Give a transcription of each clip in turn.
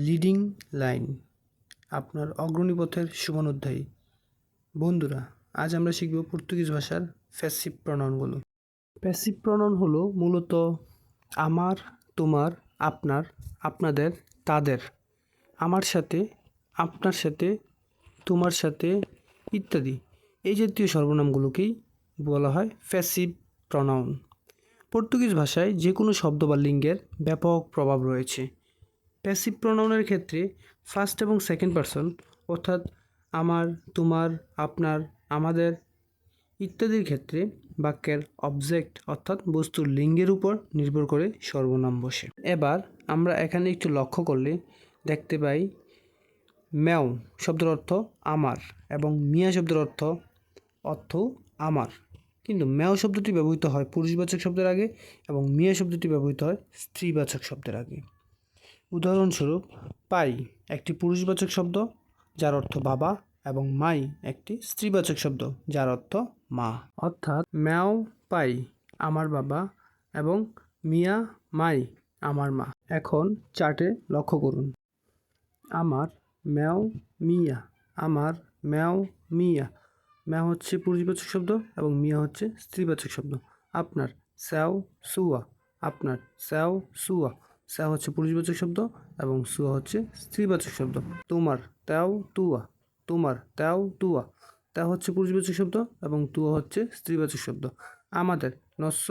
Leading line, আপনার অগ্রণীপথের শুভানুধ্যায়ী। বন্ধুরা, আজ আমরা শিখব পর্তুগিজ ভাষার প্যাসিভ প্রনাউনগুলো। প্যাসিভ প্রনাউন হলো মূলত আমার, তোমার, আপনার, আপনাদের, তাদের, আমার সাথে, আপনার সাথে, তোমার সাথে ইত্যাদি এই জাতীয় সর্বনামগুলোকেই বলা হয় প্যাসিভ প্রনাউন। পর্তুগিজ ভাষায় যে কোনো শব্দ বা লিঙ্গের ব্যাপক প্রভাব রয়েছে। প্যাসিভ প্রনাউনের ক্ষেত্রে ফার্স্ট এবং সেকেন্ড পারসন অর্থাৎ আমার, তোমার, আপনার, আমাদের ইত্যাদির ক্ষেত্রে বাক্যের অবজেক্ট অর্থাৎ বস্তুর লিঙ্গের উপর নির্ভর করে সর্বনাম বসে। এবার আমরা এখানে একটু লক্ষ্য করলে দেখতে পাই ম্যাও শব্দের অর্থ আমার এবং মিয়া শব্দের অর্থ আমার, কিন্তু ম্যাও শব্দটি ব্যবহৃত হয় পুরুষবাচক শব্দের আগে এবং মিয়া শব্দটি ব্যবহৃত হয় স্ত্রীবাচক শব্দের আগে। উদাহরণস্বরূপ পাই একটি পুরুষবাচক শব্দ যার অর্থ বাবা এবং মাই একটি স্ত্রীবাচক শব্দ যার অর্থ মা। অর্থাৎ ম্যাও পাই আমার বাবা এবং মিয়া মাই আমার মা। এখন চার্টে লক্ষ্য করুন, আমার, ম্যাও, মিয়া, আমার, ম্যাও, মিয়া। ম্যাও হচ্ছে পুরুষবাচক শব্দ এবং মিয়া হচ্ছে স্ত্রীবাচক শব্দ। আপনার, স্যাও, সুয়া, আপনার, স্যাও, সুয়া। স্যাও হচ্ছে পুরুষবাচক শব্দ এবং সুয়া হচ্ছে স্ত্রীবাচক শব্দ। তোমার, ত্যাও, তুয়া, তোমার, ত্যাও, তুয়া। ত্যাও হচ্ছে পুরুষবাচক শব্দ এবং তুয়া হচ্ছে স্ত্রীবাচক শব্দ। আমাদের, নস্য,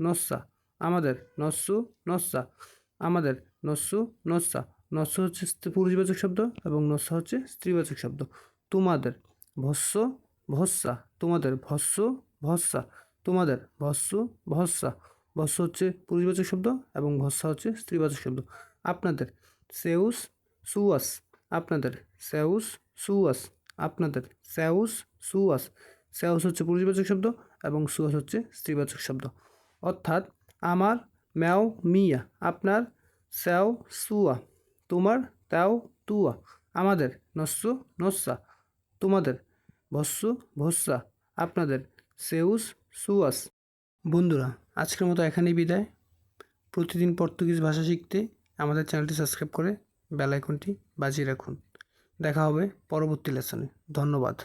নস্যা, আমাদের, নস্যু, নস্যা, আমাদের, নস্যু, নস্যা। নস্য হচ্ছে পুরুষবাচক শব্দ এবং নস্যা হচ্ছে স্ত্রীবাচক শব্দ। তোমাদের, ভস্য, ভস্যা, তোমাদের, ভস্য, ভস্যা, তোমাদের, ভস্য, ভস্যা। ভস্য হচ্ছে পুরুষবাচক শব্দ এবং ভস্যা হচ্ছে স্ত্রীবাচক শব্দ। আপনাদের, সেউস, সুয়াস, আপনাদের, সেউস, সুয়াস, আপনাদের, সেউস, সুয়াস। সেউস হচ্ছে পুরুষবাচক শব্দ এবং সুয়াস হচ্ছে স্ত্রীবাচক শব্দ। অর্থাৎ আমার, ম্যাও, মিয়া, আপনার, স্যাও, সুয়া, তোমার, ত্যাও, তুয়া, আমাদের, নস্যু, নস্যা, তোমাদের, ভস্য, ভস্যা, আপনাদের, সেউস, সুয়াস। বন্ধুরা, আজকের মতো এখানেই বিদায়। প্রতিদিন পর্তুগিজ ভাষা শিখতে আমাদের চ্যানেলটি সাবস্ক্রাইব করে বেল আইকনটি বাজিয়ে রাখুন। দেখা হবে পরবর্তী লেসনে। ধন্যবাদ।